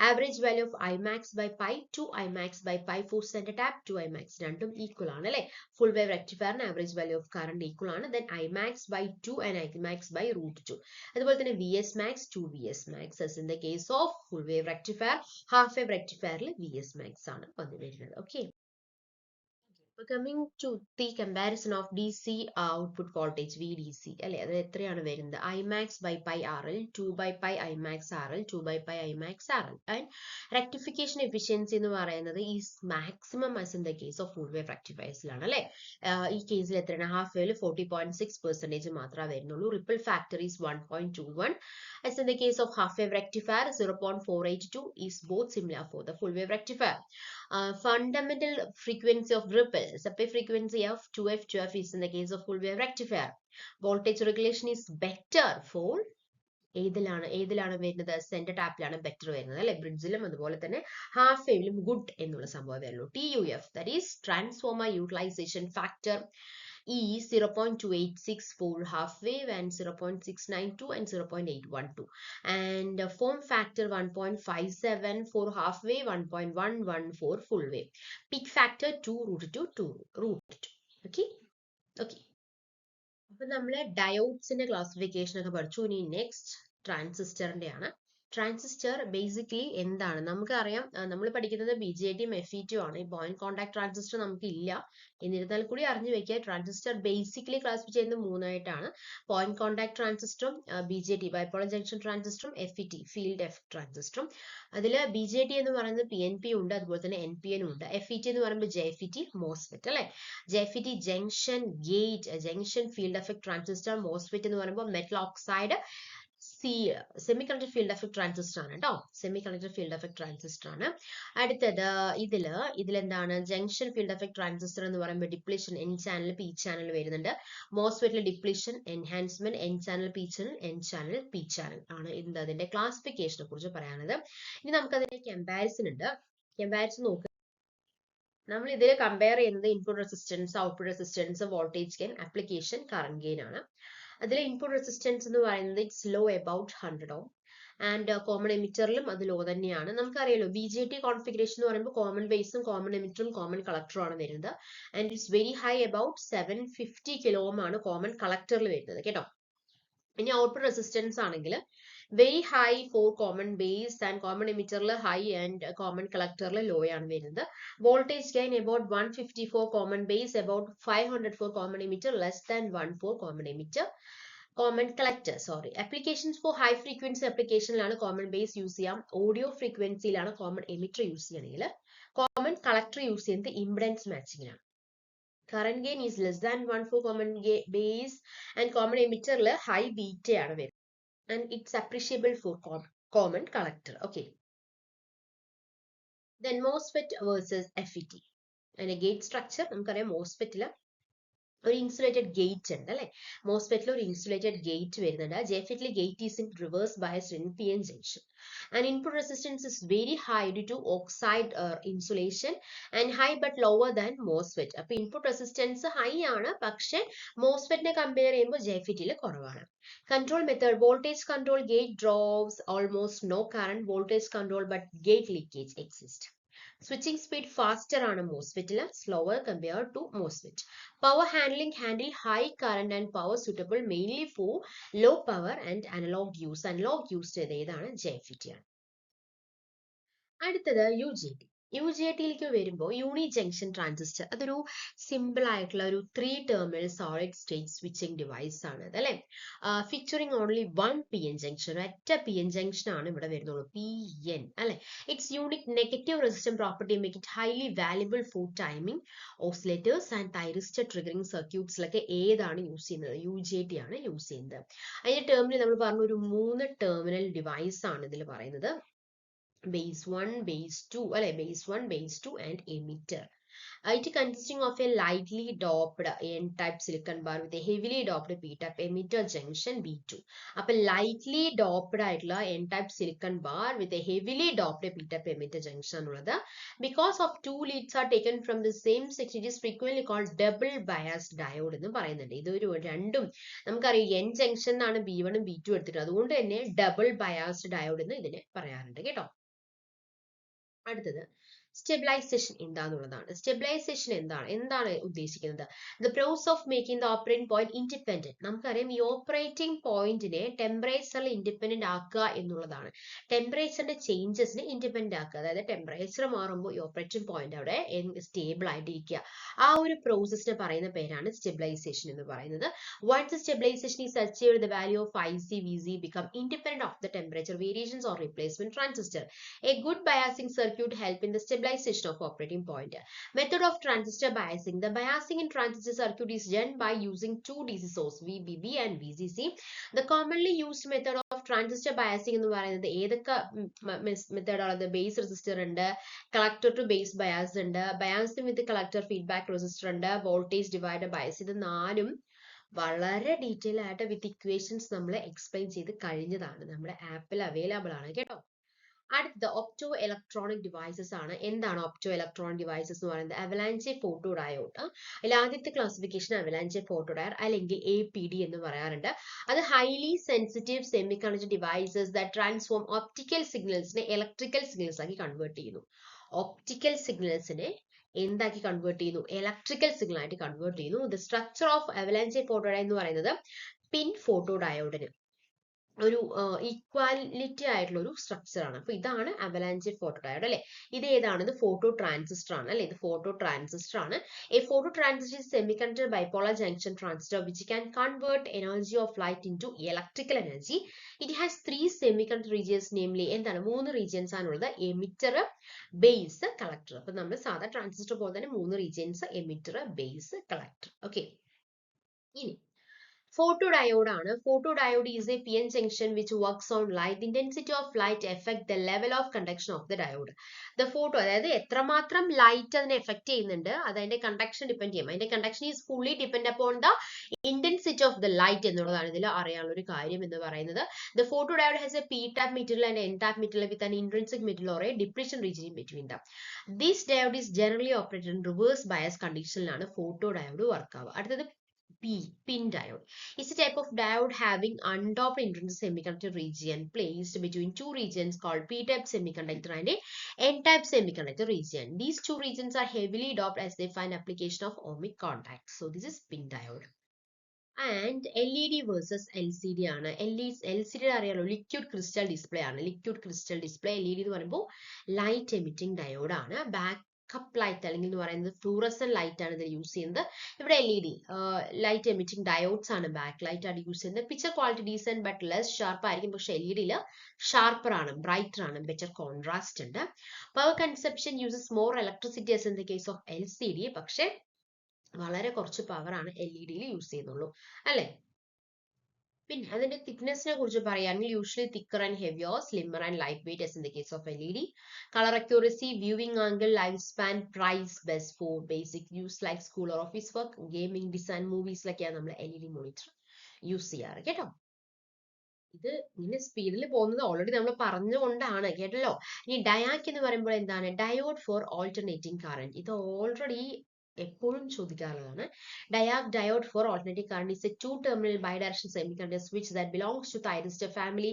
Average value of Imax by pi 2 Imax by pi for center tap 2 Imax രണ്ടും equal ആണ് അല്ലെ. Full wave റെക്ടിഫയറിന് average value of current equal ആണ്. then Imax by 2 and Imax by √2. അതുപോലെ തന്നെ VS max 2 VS max as in the case of full wave rectifier. half wave rectifier VS max ആണ് വന്നു വരുന്നത്. Okay. Coming to the comparison of DC output voltage VDC അല്ലെ, അത് എത്രയാണ് വരുന്നത്? Imax by pi RL, 2 by pi Imax RL, 2 by pi Imax RL. and rectification efficiency എന്ന് പറയുന്നത് is maximum as in the case of full wave rectifiers ലാണ് അല്ലെ. ഈ കേസിൽ എത്രയാണ്? ഹാഫ് വേവിൽ 40.6% മാത്രമേ വരുന്നുള്ളൂ. Ripple factor is 1.21. as in the case of half wave rectifier 0.482 is both similar for the full wave rectifier. Fundamental frequency of ripple, supply frequency of 2f is in the case of full wave rectifier. Voltage regulation is better for ഏതിലാണ് വരുന്നത്? Centre ടാപ്പിലാണ് better വരുന്നത് അല്ലെ. ബ്രിഡ്ജിലും അതുപോലെ തന്നെ half വേവിലും good എന്നുള്ള സംഭവം വരുള്ളൂ. TUF, that is transformer utilization factor, is 0.286 for half wave and 0.692 and 0.812, and form factor 1.57 for half wave, 1.11 for full wave. Peak factor 2√2. Okay. അപ്പൊ നമ്മള് ഡയോഡ്സിന്റെ ക്ലാസിഫിക്കേഷൻ ഒക്കെ പഠിച്ചു. ഇനി നെക്സ്റ്റ് ട്രാൻസിസ്റ്ററിന്റെ ആണ്. ട്രാൻസിസ്റ്റർ ബേസിക്കലി എന്താണ് നമുക്കറിയാം. നമ്മൾ പഠിക്കുന്നത് BJT യും FET യും ആണ്. ഈ പോയിന്റ് കോൺടാക്ട് ട്രാൻസിസ്റ്റർ നമുക്ക് ഇല്ല. എന്നിരുന്നാൽ കൂടി അറിഞ്ഞു വെക്കുക, ട്രാൻസിസ്റ്റർ ബേസിക്കലി ക്ലാസിഫൈ ചെയ്യുന്നത് 3 ആയിട്ടാണ്. പോയിന്റ് കോൺടാക്ട് ട്രാൻസിസ്റ്ററും, BJT ബൈപോളർ ജംഗ്ഷൻ ട്രാൻസിസ്റ്ററും, FET ഫീൽഡ് എഫക്ട് ട്രാൻസിസ്റ്ററും. അതിൽ BJT എന്ന് പറയുന്നത് PNP ഉണ്ട്, അതുപോലെ തന്നെ NPN ഉണ്ട്. FET എന്ന് പറയുമ്പോൾ JFET, MOSFET അല്ലെ. JFET junction gate junction field effect transistor. MOSFET എന്ന് പറയുമ്പോൾ metal oxide semiconductor field effect transistor ആണ് കേട്ടോ. സെമികണ്ടക്ടർ ഫീൽഡ് എഫക്ട് ട്രാൻസിസ്റ്റർ ആണ്. അടുത്തത് ഇതിലെന്താണ് ജംഗ്ഷൻ ഫീൽഡ് എഫക്ട് ട്രാൻസിസ്റ്റർ എന്ന് പറയുമ്പോൾ depletion N channel P channel വരുന്നുണ്ട്. മോസ്ഫെറ്റിലെ depletion, enhancement, N channel P channel, N channel P channel ആണ് അതിന്റെ ക്ലാസിഫിക്കേഷനെ കുറിച്ച് പറയാനുള്ളത്. ഇനി നമുക്ക് അതിന്റെ കമ്പാരിസൺ ഉണ്ട്. കമ്പാരിസൺ നോക്കുക. നമ്മൾ ഇതിൽ കമ്പയർ ചെയ്യുന്നത് input resistance, output resistance, voltage gain, application, current gain ആണ്. അതിൽ ഇൻപുട്ട് റെസിസ്റ്റൻസ് എന്ന് പറയുന്നത് it's low about 100 ohm and common എമിറ്ററിലും അത് ലോ തന്നെയാണ്. നമുക്കറിയാലോ BJT കോൺഫിഗറേഷൻ എന്ന് പറയുമ്പോൾ കോമൺ ബേസും കോമൺ എമിറ്ററും കോമൺ കളക്ടറും ആണ് വരുന്നത്. And it's very high about 750 kilo ohm ആണ് കോമൺ കളക്ടറിൽ വരുന്നത് കേട്ടോ. ഇനി ഔട്ട്പുട്ട് റെസിസ്റ്റൻസ് ആണെങ്കിൽ very high for common base and common എമിറ്ററിൽ ഹൈ ആൻഡ് കോമൺ കളക്ടറിൽ ലോ ആണ് വരുന്നത്. Voltage gain about 150 for common base, about 500 for common emitter, less than 1 for common emitter, common collector. Sorry, applications for high frequency ആപ്ലിക്കേഷനിലാണ് common base use ചെയ്യാം. Audio ഫ്രീക്വൻസിയിലാണ് common emitter use ചെയ്യണമെങ്കിൽ common collector use ചെയ്യുന്നത് impedance മാച്ചിങ്ങിനാണ്. Current gain is less than 1 for common base and common എമിറ്ററിൽ high beta ആണ് വരുന്നത്. And it's appreciable for common collector. Okay. Then MOSFET versus FET. And a gate structure, നമുക്കറിയാം MOSFET ഒരു insulated gate ഉണ്ട് അല്ലെ. മോസ്ഫെറ്റിൽ ഒരു ഇൻസുലേറ്റഡ് ഗേറ്റ് വരുന്നുണ്ട്. ജെഫെറ്റിൽ gate is in reverse biased in PN junction. And input resistance is very high due to oxide insulation and high but lower than MOSFET. അപ്പൊ input resistance high ആണ്, പക്ഷെ മോസ്ഫെറ്റിനെ compare ചെയ്യുമ്പോൾ ജെഫെറ്റിൽ കുറവാണ്. Control method, voltage control gate draws almost no current, voltage control but gate leakage exists. Switching speed faster ആണ് MOSFET, slower compared to MOSFET. Power handling, handle high current and power suitable mainly for low power and analog use. Analog use ഏതാണ് JFET ആണ്. അടുത്തത് UJT. UJT-യിലേക്ക് വരുമ്പോൾ unijunction transistor, അതൊരു simple ആയിട്ടുള്ള ഒരു 3 terminal solid state switching device ആണ് അത് അല്ലെ. ഫീച്ചറിങ് ഓൺലി 1 PN ജംഗ്ഷൻ, ഒറ്റ PN ജംഗ്ഷൻ ആണ് ഇവിടെ വരുന്നുള്ളൂ, PN അല്ലെ. It's unique negative resistance property make it highly valuable for timing, oscillators and thyristor triggering സർക്യൂട്ട്സിലൊക്കെ ഏതാണ് യൂസ് ചെയ്യുന്നത്? UJT ആണ് യൂസ് ചെയ്യുന്നത്. അതിന്റെ ടെർമിനൽ നമ്മൾ പറഞ്ഞു ഒരു 3 ടെർമിനൽ ഡിവൈസ് ആണ് ഇതിൽ പറയുന്നത്. Base 1, base 2, base 1, base 2 and emitter. It consisting of a lightly doped N-type silicon bar with a heavily doped P-type emitter junction B2. അപ്പോൾ lightly doped ആയിട്ടുള്ള N-type silicon bar with a heavily doped P-type emitter junction ആണുള്ളത്. Because of 2 leads are taken from the same section, it is frequently called double biased diode എന്ന് പറയുന്നുണ്ട്. ഇതൊരു രണ്ടും നമുക്കറിയാം N junction എന്നാണ് B1 ഉം B2 എടുത്തിട്ട്, അതുകൊണ്ട് തന്നെ double biased diode എന്ന് ഇതിനെ പറയാറുണ്ട് കേട്ടോ. അടുത്തത് സ്റ്റെബിലൈസേഷൻ എന്താന്നുള്ളതാണ്. സ്റ്റെബിലൈസേഷൻ എന്താണ് ഉദ്ദേശിക്കുന്നത്? The process of making the operating point independent. നമുക്കറിയാം ഈ ഓപ്പറേറ്റിംഗ് പോയിന്റിനെ ടെമ്പറേച്ചറിൽ ഇൻഡിപെൻഡന്റ് ആക്കുക എന്നുള്ളതാണ്. ടെമ്പറേച്ചറിന്റെ ചേഞ്ചസിനെ ഇൻഡിപെൻഡന്റ് ആക്കുക, അതായത് ടെമ്പറേച്ചർ മാറുമ്പോൾ ഈ ഓപ്പറേറ്റിംഗ് പോയിന്റ് അവിടെ സ്റ്റേബിൾ ആയിട്ടിരിക്കുക. ആ ഒരു പ്രോസസ്സിനെ പറയുന്ന പേരാണ് സ്റ്റെബിലൈസേഷൻ എന്ന് പറയുന്നത്. Once the stabilization is achieved, the value of IC, VC become independent of the temperature variations or replacement transistor. A good biasing circuit help in the stabilization of operating point. Method of transistor biasing. The biasing in transistor circuit is done by using two DC source, VBB and VCC. The commonly used method of transistor biasing എന്ന് പറയുന്നത് ഏതൊക്കെ method ആണ്? Base resistor ഉണ്ട്, collector to base bias ഉണ്ട്, biasing വിത്ത് collector feedback resistor ഉണ്ട്, voltage divider bias. ഇത് നാലും വളരെ ഡീറ്റെയിൽ ആയിട്ട് വിത്ത് ഇക്വേഷൻസ് നമ്മൾ എക്സ്പ്ലെയിൻ ചെയ്ത് കഴിഞ്ഞതാണ്, നമ്മുടെ ആപ്പിൽ അവൈലബിൾ ആണ് കേട്ടോ. അടുത്തത് ഒപ്റ്റോ ഇലക്ട്രോണിക് ഡിവൈസസ് ആണ്. എന്താണ് ഒപ്റ്റോ ഇലക്ട്രോണിക് ഡിവൈസസ് എന്ന് പറയുന്നത്? Avalanche photodiode. അതിൽ ആദ്യത്തെ ക്ലാസിഫിക്കേഷൻ അവലാഞ്ചെ ഫോട്ടോ ഡയർ അല്ലെങ്കിൽ APD എന്ന് പറയാറുണ്ട്. അത് highly sensitive semiconductor devices that transform optical സിഗ്നൽസിനെ ഇലക്ട്രിക്കൽ സിഗ്നൽസ് ആക്കി കൺവേർട്ട് ചെയ്യുന്നു. ഒപ്റ്റിക്കൽ സിഗ്നൽസിനെ എന്താക്കി കൺവേർട്ട് ചെയ്യുന്നു? ഇലക്ട്രിക്കൽ സിഗ്നൽ ആയിട്ട് കൺവേർട്ട് ചെയ്യുന്നു. The structure of avalanche photodiode എന്ന് പറയുന്നത് പിൻ ഫോട്ടോ ഡയോഡിന് ഒരു ഈക്വാലിറ്റി ആയിട്ടുള്ള ഒരു സ്ട്രക്ചർ ആണ്. അപ്പൊ ഇതാണ് അവലാഞ്ചെ ഫോട്ടോ ഡയോഡ് അല്ലെ. ഇത് ഏതാണ്? ഇത് ഫോട്ടോ ട്രാൻസിസ്റ്റർ ആണ് അല്ലെ. ഇത് ഫോട്ടോ ട്രാൻസിസ്റ്റർ ആണ്. A photo transistor is semiconductor bipolar junction transistor which can convert energy of light into electrical energy. It has 3 semiconductor regions, namely എന്താണ്? 3 regions ആണുള്ളത്, എമിറ്റർ, ബേസ്, കളക്ടർ. അപ്പൊ നമ്മൾ സാധാ ട്രാൻസിസ്റ്റർ പോലെ തന്നെ 3 regions, emitter, base, collector. Okay, ഇനി Photodiode ആണ്. Photodiode is a PN junction which works on light. The intensity of light affect the level of conduction of the diode. The photo, അതായത് എത്രമാത്രം light അതിനെ effect ചെയ്യുന്നുണ്ട് അത് അതിന്റെ conduction depend ചെയ്യും. അതിന്റെ conduction is fully depend upon the intensity of the light എന്നുള്ളതാണ് ഇതിൽ അറിയാനുള്ള ഒരു കാര്യം എന്ന് പറയുന്നത്. The photodiode has a p-type material and n-type material with an intrinsic material or a depletion region in between them. This diode is generally operated in reverse bias conditionലാണ് photodiode work ആവുക. അടുത്തത് PIN diode is a type of diode having undoped intrinsic semiconductor region placed between two regions called p-type semiconductor and a n-type semiconductor region. These two regions are heavily doped as they find application of ohmic contacts. So this is PIN diode. And LED versus LCD ആണ്. LCD അറിയാലോ, liquid crystal display ആണ്. Liquid crystal display. LED എന്ന് പറയുമ്പോൾ light emitting diode ആണ്. Backup light അല്ലെങ്കിൽ എന്ന് പറയുന്നത് fluorescent light ആണ് ഇതിൽ യൂസ് ചെയ്യുന്നത്. ഇവിടെ LED ലൈറ്റ് എമിറ്റിംഗ് ഡയോഡ്സ് ആണ്, ബാക്ക് ലൈറ്റ് ആണ് യൂസ് ചെയ്യുന്നത്. Picture quality decent but less sharp ആയിരിക്കും. പക്ഷേ LED ഷാർപ്പർ ആണ്, ബ്രൈറ്റർ ആണ്, ബെറ്റർ കോൺട്രാസ്റ്റ് ഉണ്ട്. Power consumption uses more electricity as in the case of LCD. പക്ഷേ വളരെ കുറച്ച് പവർ ആണ് LED യൂസ് ചെയ്യുന്നുള്ളൂ അല്ലെ. പിന്നെ അതിന്റെ തിക്നെസ്സിനെ കുറിച്ച് പറയുകയാണെങ്കിൽ usually thicker and heavier, slimmer and lightweight as in the case of LED. Colour accuracy, viewing angle, lifespan, price, best for basic use like school or office work, gaming, design, മൂവീസിലൊക്കെയാണ് നമ്മൾ LED monitor use ചെയ്യാറ് കേട്ടോ. ഇത് ഇങ്ങനെ സ്പീഡിൽ പോകുന്നത് already നമ്മൾ പറഞ്ഞുകൊണ്ടാണ് കേട്ടല്ലോ. ഇനി ഡയാക് എന്ന് പറയുമ്പോൾ എന്താണ്? Diode for alternating current. ഇത് ഓൾറെഡി എപ്പോഴും ചോദിക്കാറുള്ളതാണ്. Diode for alternating current is a two-terminal bidirectional semiconductor switch that belongs to thyristor family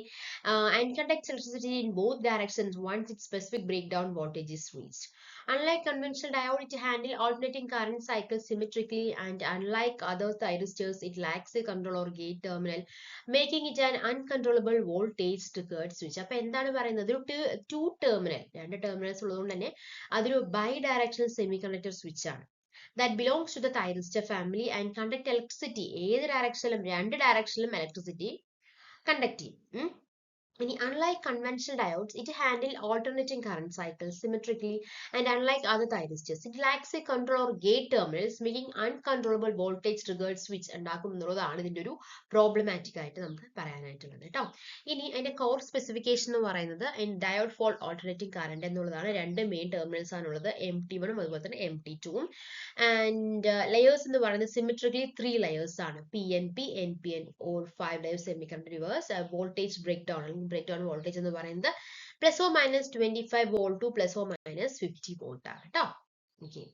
and conducts electricity in both directions once its specific breakdown voltage is reached. Unlike conventional diode, it handles alternating current cycles symmetrically, and unlike other thyristors, it lacks a control or gate terminal, making it an uncontrollable voltage triggered switch. അപ്പോൾ എന്താണ് പറയുന്നത്? ഒരു two terminal, രണ്ട് terminals ഉള്ളതുകൊണ്ട് തന്നെ അതൊരു bidirectional semiconductor switch ആണ്. That belongs to the thyristor family and conduct electricity. ഏത് ഡയറക്ഷനിലും, രണ്ട് ഡയറക്ഷനിലും ഇലക്ട്രിസിറ്റി കണ്ടക്ട് ചെയ്യും. ഇനി unlike conventional diodes, it handle alternating current cycles symmetrically, and unlike other thyristors, it lacks a control or gate terminals, making uncontrollable voltage triggered switch ഉണ്ടാക്കും എന്നുള്ളതാണ് ഇതിന്റെ ഒരു problematic ആയിട്ട് നമുക്ക് പറയാനായിട്ടുള്ളത് കേട്ടോ. ഇനി അതിന്റെ കോർ സ്പെസിഫിക്കേഷൻ എന്ന് പറയുന്നത് ഡയോഡ് ഫോർ ഓൾട്ടർനേറ്റിംഗ് കറന്റ് എന്നുള്ളതാണ്. രണ്ട് മെയിൻ ടെർമിനൽസ് ആണുള്ളത്, MT1 അതുപോലെ തന്നെ MT2. ആൻഡ് ലെയേഴ്സ് എന്ന് പറയുന്നത് സിമെട്രിക്കലി 3 ലെയേഴ്സ് ആണ്, PNP, NPN or 5 layers semiconductor reverse. Voltage breakdown അല്ലെങ്കിൽ ബ്രേക്ക് ഡൗൺ വോൾട്ടേജ് എന്ന് പറയുന്നത് ±25 volt to ±50 volt ആണ് കേട്ടോ. ഓക്കെ.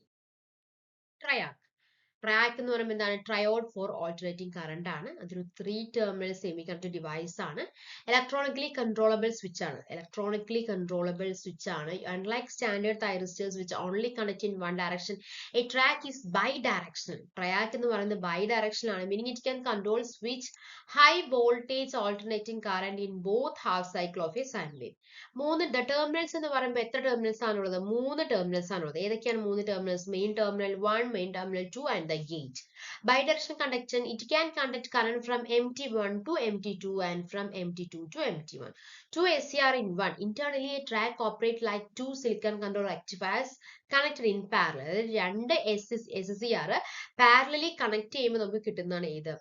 ട്രയാക് എന്ന് പറയുമ്പോൾ എന്താണ്? ട്രയോഡ് ഫോർ ഓൾട്ടർനേറ്റിംഗ് കറന്റ് ആണ്. അതൊരു 3 ടെർമിനൽ സെമികണ്ടക്ടർ ഡിവൈസ് ആണ്. ഇലക്ട്രോണിക്കലി കൺട്രോളബിൾ സ്വിച്ച് ആണ്. ഇലക്ട്രോണിക്കലി കൺട്രോളബിൾ സ്വിച്ച് ആണ്. Unlike standard thyristors which only connect in one direction, a triac is bidirectional. Triac എന്ന് പറയുന്നത് ബൈ ഡയറക്ഷണൽ ആണ്. Meaning it can control switch high voltage alternating current in both half cycle of a sine wave. Terminals എന്ന് പറയുമ്പോൾ എത്ര terminals ആണുള്ളത്? 3 terminals ആണുള്ളത്. ഏതൊക്കെയാണ് 3 terminals? Main terminal 1, main terminal 2 and the gate. Bidirectional conduction, it can conduct current from MT1 to MT2 and from MT2 to MT1. 2 SCR in 1. Internally, a track operates like 2 silicon control rectifiers connected in parallel. രണ്ട് SCR parallelly connect ചെയ്യുമ്പോൾ നമുക്ക് കിട്ടുന്നതാണ് ഏത്?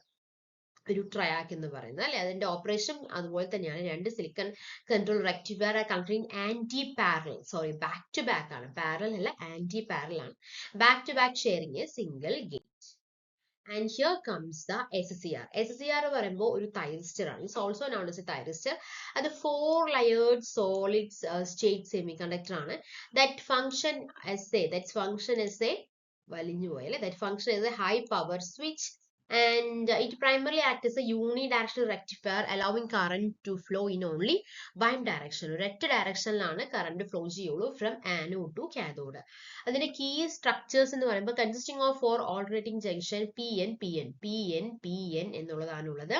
ഒരു ട്രയാക് എന്ന് പറയുന്നത് അല്ലെ. അതിന്റെ ഓപ്പറേഷൻ അതുപോലെ തന്നെയാണ്. രണ്ട് silicon control rectifier connecting anti parallel, sorry back to back ആണ്, പാരലൽ അല്ല ആന്റി പാരലൽ ആണ്. Back to back sharing a single gate. And here comes the SCR. SCR പറയുമ്പോൾ ഒരു തൈറിസ്റ്റർ ആണ്. It's also known as a thyristor. അത് 4 layered solid state semiconductor ആണ്. That function as a വലിഞ്ഞു പോയല്ലേ. That function as a high power switch. And it primarily acts as a unidirectional rectifier, allowing current to flow in only one direction. ഒരൊറ്റ ഡയറക്ഷനിലാണ് current flow ചെയ്യുള്ളൂ, from anode to cathode. അതിന്റെ key structures എന്ന് പറയുമ്പോൾ consisting of 4 alternating junction, PN എന്നുള്ളതാണുള്ളത്.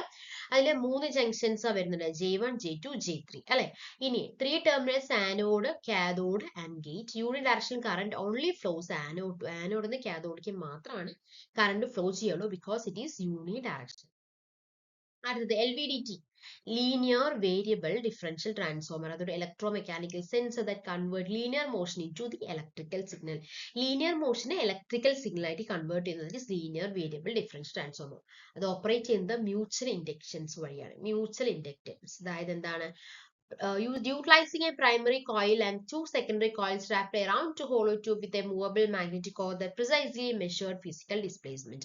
അതിൽ 3 junctions വരുന്നുണ്ട്, J1, J2, J3 അല്ലെ. ഇനി 3 terminals anode, cathode and gate. Unidirectional current only flows anode to anode എന്ന് കാഥോഡിക്ക് മാത്രമാണ് കറണ്ട് ഫ്ലോ ചെയ്യുള്ളൂ, ബിക്കോസ് ഇറ്റ് ഈസ് യൂണിഡയറക്ഷണൽ. അടുത്തത് LVDT. linear variable differential transformer, അതൊരു electromechanical sensor that convert linear motion into the electrical signal. linear motion electrical signal ആയിട്ട് convert ചെയ്യുന്നത് is linear variable differential transformer. അത് operate ചെയ്യുന്നത് mutual inductions വഴിയാണ്. mutual inductance, അതായത് എന്താണ്, utilizing a primary coil and two secondary coils wrapped around a hollow tube with a movable magnetic core that precisely measured physical displacement.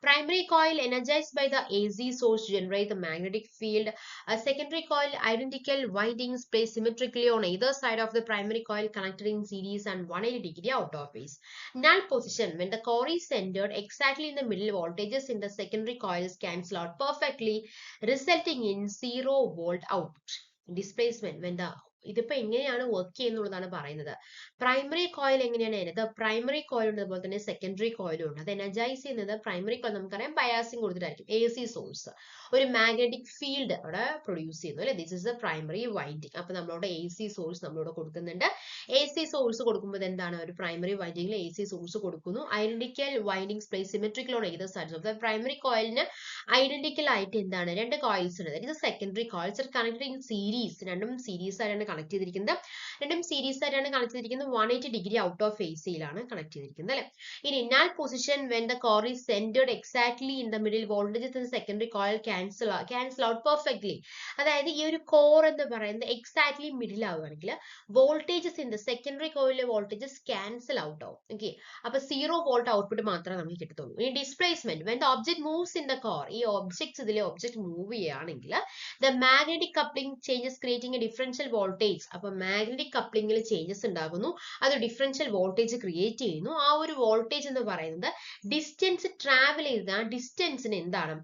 Primary coil energized by the AC source to generate the magnetic field. A secondary coil, identical windings placed symmetrically on either side of the primary coil connected in series and 180-degree out of phase. Null position, when the core is centered exactly in the middle, voltages in the secondary coils cancel out perfectly, resulting in 0 volt output. Displacement, when the ഇതിപ്പോ എങ്ങനെയാണ് work ചെയ്യുന്നുള്ളതാണ് പറയുന്നത്. Primary coil എങ്ങനെയാണ് അതിനകത്ത് primary coil ഉണ്ട്, അതുപോലെ തന്നെ secondary കോയിലും ഉണ്ട്. അത് എനർജൈസ് ചെയ്യുന്നത് പ്രൈമറി കോയിൽ നമുക്കറിയാം ബയാസിങ് കൊടുത്തിട്ടായിരിക്കും. എ സി സോഴ്സ് ഒരു മാഗ്നറ്റിക് ഫീൽഡ് അവിടെ പ്രൊഡ്യൂസ് ചെയ്യുന്നു അല്ലെ. This is the primary winding. അപ്പൊ നമ്മളോട് എ സി സോഴ്സ് നമ്മളിവിടെ കൊടുക്കുന്നുണ്ട്. എ സി സോഴ്സ് കൊടുക്കുമ്പോൾ എന്താണ്, ഒരു പ്രൈമറി വൈൻഡിങ്ങിൽ എ സി സോഴ്സ് കൊടുക്കുന്നു. Identical windings place symmetrical on either sides of the primary coilന് ഐഡന്റിക്കൽ ആയിട്ട് എന്താണ്, രണ്ട് കോയിൽസ് ഉണ്ട്. ഇത് secondary coils connected in series, രണ്ടും സീരീസ് ആയിട്ടാണ് കണക്ട് ചെയ്തിരിക്കുന്നത്. രണ്ടും സീരീസ് ആയിട്ടാണ് കണക്ട് ചെയ്തിരിക്കുന്നത്. 180 ഡിഗ്രി ഔട്ട് ഓഫ് ഫേസിലാണ് കണക്ട് ചെയ്തിരിക്കുന്നത് അല്ലെ. ഇനി null position, when the core is centered exactly in the middle, voltages in the secondary coil cancel out perfectly. അതായത് ഈ ഒരു കോർ എന്ന് പറയുന്നത് എക്സാക്ട്ലി മിഡിൽ ആവുകയാണെങ്കിൽ വോൾട്ടേജസ് ഇൻ ദ സെക്കൻഡറി കോയിലെ വോൾട്ടേജസ് ക്യാൻസൽ ഔട്ട് ആവും. ഓക്കെ, അപ്പൊ 0 വോൾട്ട് ഔട്ട്പുട്ട് മാത്രമേ നമുക്ക് കിട്ടത്തുള്ളൂ. ഇനി displacement, when the object moves in the core, ഈ ഇതിലെ ഒബ്ജക്ട് മൂവ് ചെയ്യുകയാണെങ്കിൽ the magnetic coupling changes creating a differential voltage. അപ്പൊ മാഗ്നറ്റിക് കപ്ലിംഗിൽ ചേഞ്ചസ് ഉണ്ടാകുന്നു, അത് ഡിഫറൻഷ്യൽ വോൾട്ടേജ് ക്രിയേറ്റ് ചെയ്യുന്നു. ആ ഒരു വോൾട്ടേജ് എന്ന് പറയുന്നത് ഡിസ്റ്റൻസ് ട്രാവൽ ചെയ്ത ആ ഡിസ്റ്റൻസിന് എന്താണ്,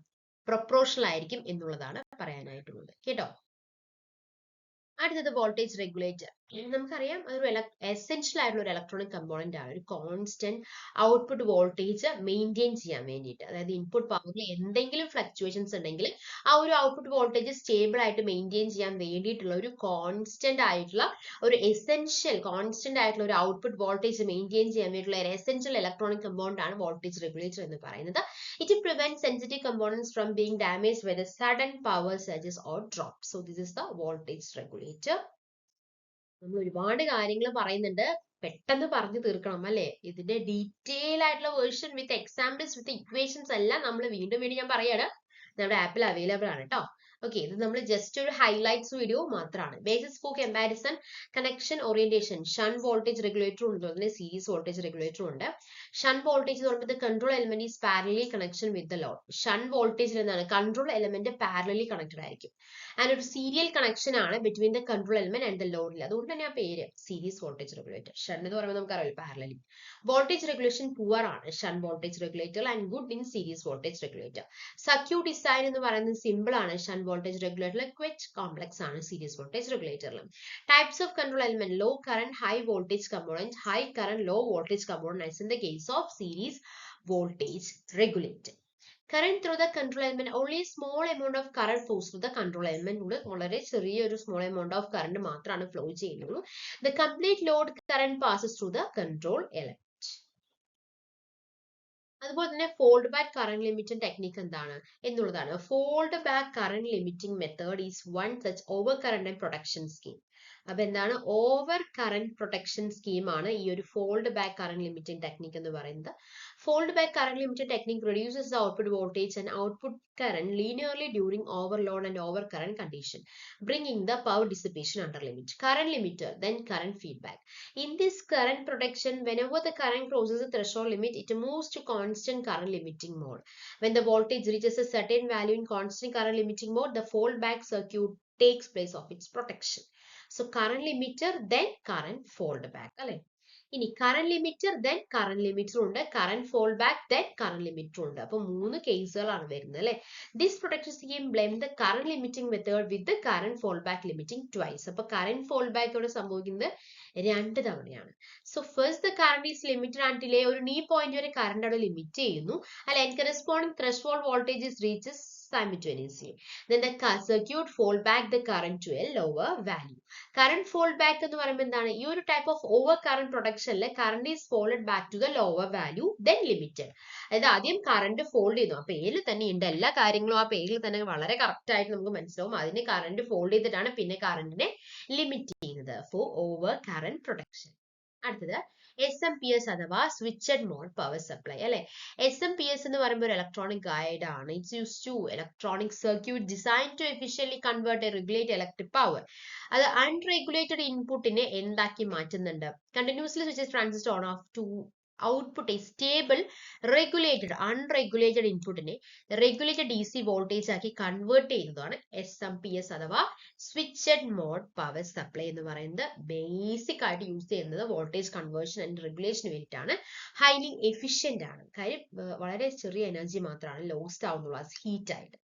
പ്രൊപ്പോർഷണൽ ആയിരിക്കും എന്നുള്ളതാണ് പറയാനായിട്ടുള്ളത് കേട്ടോ. അടുത്തത് വോൾട്ടേജ് റെഗുലേറ്റർ. നമുക്കറിയാം അതൊരു എസെൻഷ്യൽ ആയിട്ടുള്ള ഒരു ഇലക്ട്രോണിക് കമ്പോണന്റ് ആണ്. ഒരു കോൺസ്റ്റന്റ് ഔട്ട്പുട്ട് വോൾട്ടേജ് മെയിൻറ്റെയിൻ ചെയ്യാൻ വേണ്ടിയിട്ട്, അതായത് ഇൻപുട്ട് പവറിൽ എന്തെങ്കിലും ഫ്ലക്ച്വേഷൻസ് ഉണ്ടെങ്കിൽ ആ ഒരു ഔട്ട്പുട്ട് വോൾട്ടേജ് സ്റ്റേബിൾ ആയിട്ട് മെയിൻറ്റെയിൻ ചെയ്യാൻ വേണ്ടിയിട്ടുള്ള ഒരു കോൺസ്റ്റന്റ് ആയിട്ടുള്ള ഒരു എസെൻഷ്യൽ കോൺസ്റ്റന്റ് ആയിട്ടുള്ള ഒരു ഔട്ട്പുട്ട് വോൾട്ടേജ് മെയിൻറ്റെയിൻ ചെയ്യാൻ വേണ്ടിയിട്ടുള്ള ഒരു എസെൻഷ്യൽ ഇലക്ട്രോണിക് കമ്പോണന്റ് ആണ് വോൾട്ടേജ് റെഗുലേറ്റർ എന്ന് പറയുന്നത്. It prevents sensitive components from being damaged by the sudden power surges or drops. So this is the voltage regulator. നമ്മൾ ഒരുപാട് കാര്യങ്ങൾ പറയുന്നുണ്ട്, പെട്ടെന്ന് പറഞ്ഞു തീർക്കണം അല്ലെ. ഇതിന്റെ ഡീറ്റെയിൽ ആയിട്ടുള്ള version with examples with equations എല്ലാം നമ്മൾ വീണ്ടും ഞാൻ പറയാണ്, നമ്മുടെ ആപ്പിൽ അവൈലബിൾ ആണ് കേട്ടോ. ഓക്കെ, ഇത് നമ്മൾ ജസ്റ്റ് ഒരു ഹൈലൈറ്റ്സ് വീഡിയോ മാത്രമാണ്. Basis for comparison, connection orientation, shunt voltage regulator ഉണ്ട്, അതുപോലെ സീരീസ് വോൾട്ടേജ് റെഗുലേറ്റർ ഉണ്ട്. ഷണ്ട് വോൾട്ടേജ് എന്ന് പറയുമ്പോൾ control element is parallelly connection with the load. Shunt വോൾട്ടേജിൽ എന്താണ്, കൺട്രോൾ എലിമെന്റ് പാരലലി കണക്റ്റഡ് ആയിരിക്കും. ആൻഡ് ഒരു സീരിയൽ കണക്ഷൻ ആണ് between the control element and the ലോഡിൽ. അതുകൊണ്ട് തന്നെ ആ പേര് സീരീസ് വോൾട്ടേജ് റെഗുലേറ്റർ. ഷണ്ട് എന്ന് പറയുമ്പോൾ നമുക്കറിയാം പാരലലി. വോൾട്ടേജ് റെഗുലേഷൻ പുവർ ആണ് shunt voltage regulator and good in series voltage regulator. Circuit design എന്ന് പറയുന്നത് സിമ്പിൾ ആണ് ഷണ്ട് വോൾട്ടേജ് റെഗുലേറ്ററിൽ, ക്വിറ്റ് കോംപ്ലക്സ് ആണ് സീരീസ് വോൾട്ടേജ് റെഗുലേറ്ററിൽ. Types of control element, low current high voltage component, high current low voltage component as in the case of series voltage regulator. Current through the control element, only a small amount of current flows through the control element. വളരെ ചെറിയൊരു small amount of current മാത്രമാണ് flow ചെയ്യുന്നുള്ളൂ. The complete load current passes through the control element. അതുപോലെ തന്നെ fold back current limiting technique എന്താണ് എന്നുള്ളതാണ്. Fold back current limiting method is one such over current and protection scheme. അപ്പൊ എന്താണ്, over current protection സ്കീമാണ് ഈ ഒരു fold back current limiting technique എന്ന് പറയുന്നത്. Fold back current limiting technique reduces the output voltage and output current linearly during overload and overcurrent condition, bringing the power dissipation under limit. Current limiter, then current feedback. In this current protection, whenever the current crosses the threshold limit, it moves to constant current limiting mode. When the voltage reaches a certain value in constant current limiting mode, the foldback circuit takes place of its protection. So current limiter, then current foldback. അല്ലെ, ഇനി current limiter then current limiter ഉണ്ട്, current foldback then current limiter ഉണ്ട്. അപ്പൊ 3 കേസുകളാണ് വരുന്നത് അല്ലെ. This protection scheme blend the current limiting method with the current foldback limiting twice. അപ്പൊ current foldback ഇവിടെ സംഭവിക്കുന്നത് 2 തവണയാണ്. So first the current is limited ആൻഡിൽ ഒരു നീ പോയിന്റ് വരെ കറന്റ് അവിടെ ലിമിറ്റ് ചെയ്യുന്നു അല്ലെ. Corresponding threshold voltage reaches simultaneously. Then the circuit fold back the current to a lower value. Current fold back എന്ന് പറയുമ്പോൾ എന്താണ് ഈ ഒരു ടൈപ്പ് ഓഫ് ഓവർ കറന്റ് പ്രൊഡക്ഷനിൽ current is fold back to the lower value then limited. അതായത് ആദ്യം current fold ചെയ്യുന്നു. ആ പേരിൽ തന്നെ ഉണ്ട് എല്ലാ കാര്യങ്ങളും ആ പേരിൽ തന്നെ വളരെ കറക്റ്റ് ആയിട്ട് നമുക്ക് മനസ്സിലാവും. അതിന് കറന്റ് ഫോൾഡ് ചെയ്തിട്ടാണ് പിന്നെ കറന്റിനെ ലിമിറ്റ് ചെയ്യുന്നത് ഫോർ ഓവർ കറന്റ് പ്രൊഡക്ഷൻ. അടുത്തത് SMPS അഥവാ സ്വിച്ചഡ് മോഡ് പവർ സപ്ലൈ അല്ലെ. SMPS എന്ന് പറയുമ്പോൾ ഒരു ഇലക്ട്രോണിക് ഗൈഡ് ആണ്. It's use to electronic circuit design to efficiently convert a regulate electric power. അത് അൺറെഗുലേറ്റഡ് ഇൻപുട്ടിനെ എന്താക്കി മാറ്റുന്നുണ്ട്. Continuously switches transistor on off to output stable regulated unregulated ഇൻപുട്ടിനെ റെഗുലേറ്റഡ് DC വോൾട്ടേജ് ആക്കി കൺവേർട്ട് ചെയ്യുന്നതാണ് SMPS അഥവാ switched mode power supply എന്ന് പറയുന്നത്. ബേസിക് ആയിട്ട് യൂസ് ചെയ്യുന്നത് വോൾട്ടേജ് കൺവേർഷൻ ആൻഡ് റെഗുലേഷന് വേണ്ടിയിട്ടാണ്. ഹൈലി എഫിഷ്യന്റ് ആണ്. കാര്യം വളരെ ചെറിയ എനർജി മാത്രമാണ് ലോസ്റ്റ് ആവുന്നുള്ളൂ ഹീറ്റ് ആയിട്ട്.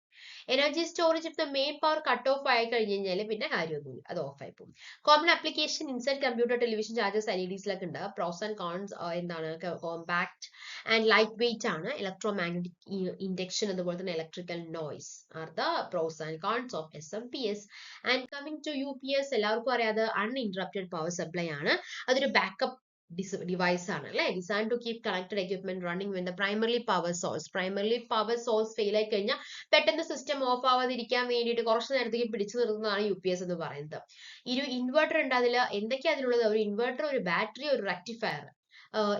Energy storage if the main power cut off ആയി കഴിഞ്ഞ് കഴിഞ്ഞാൽ പിന്നെ കാര്യമൊന്നുമില്ല, അത് ഓഫ് ആയി പോകും. Common application inside computer, television, chargers, LEDസിലൊക്കെ ഉണ്ട്. പ്രോസ് ആൻഡ് കോൺസ് എന്താണ് കോമ്പാക്ട് ആൻഡ് ലൈറ്റ് വെയിറ്റ് ആണ്. ഇലക്ട്രോ മാഗ്നറ്റിക് ഇൻഡക്ഷൻ അതുപോലെ തന്നെ electrical noise are the pros and cons of SMPS. And coming to UPS, എല്ലാവർക്കും അറിയാതെ അൺഇൻറ്ററപ്റ്റഡ് പവർ സപ്ലൈ ആണ്. അതൊരു ബാക്കപ്പ് device ആണ് അല്ലെ. Design to keep connected equipment running when the primary power source fail ആയി കഴിഞ്ഞാൽ പെട്ടെന്ന് സിസ്റ്റം ഓഫ് ആവാതിരിക്കാൻ വേണ്ടിയിട്ട് കുറച്ച് നേരത്തേക്ക് പിടിച്ചു നിർത്തുന്നതാണ് UPS എന്ന് പറയുന്നത്. ഈ ഒരു ഇൻവെർട്ടർ ഉണ്ട്. അതിൽ എന്തൊക്കെയാ അതിലുള്ളത്? ഒരു ഇൻവെർട്ടർ, ഒരു ബാറ്ററി, ഒരു rectifier.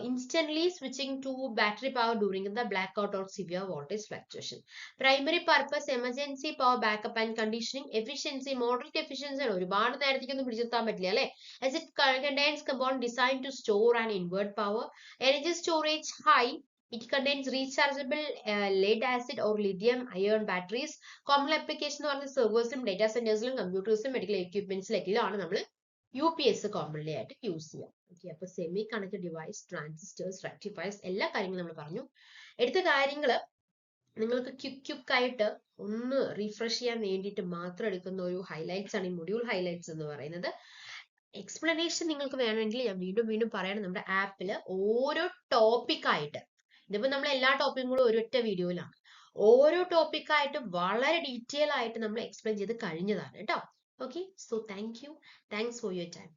Instantly switching to battery power during the blackout or severe voltage fluctuation. Primary purpose emergency power backup and conditioning. Efficiency, moderate efficiency ആണ്. ഒരുപാട് നേരത്തേക്കൊന്നും പിടിച്ചെത്താൻ പറ്റില്ല അല്ലെ. As it contains component designed to store and invert power. Energy storage high. It contains rechargeable lead acid or lithium ion batteries. Common application എന്ന് പറഞ്ഞാൽ സെർവേഴ്സിലും data സെന്റേഴ്സിലും കമ്പ്യൂട്ടേഴ്സിലും medical എക്യുപ്മെന്റ്സിലൊക്കെയാണ് നമ്മൾ UPS commonly ആയിട്ട് use ചെയ്യാം. Okay, അപ്പൊ semi connected device, transistors, rectifiers എല്ലാ കാര്യങ്ങളും നമ്മൾ പറഞ്ഞു. എടുത്ത കാര്യങ്ങൾ നിങ്ങൾക്ക് ക്വിക്ക് ആയിട്ട് ഒന്ന് റീഫ്രഷ് ചെയ്യാൻ വേണ്ടിയിട്ട് മാത്രം എടുക്കുന്ന ഒരു ഹൈലൈറ്റ്സ് ആണ് ഈ മൊഡ്യൂൾ ഹൈലൈറ്റ്സ് എന്ന് പറയുന്നത്. എക്സ്പ്ലനേഷൻ നിങ്ങൾക്ക് വേണമെങ്കിൽ ഞാൻ വീണ്ടും പറയണം. നമ്മുടെ ആപ്പിൽ ഓരോ ടോപ്പിക്കായിട്ട്, ഇതിപ്പോ നമ്മൾ എല്ലാ ടോപ്പിക്കും ഒരൊറ്റ വീഡിയോയിലാണ്, ഓരോ ടോപ്പിക്കായിട്ട് വളരെ ഡീറ്റെയിൽ ആയിട്ട് നമ്മൾ എക്സ്പ്ലെയിൻ ചെയ്ത് കഴിഞ്ഞതാണ് കേട്ടോ. Okay, so thanks for your time.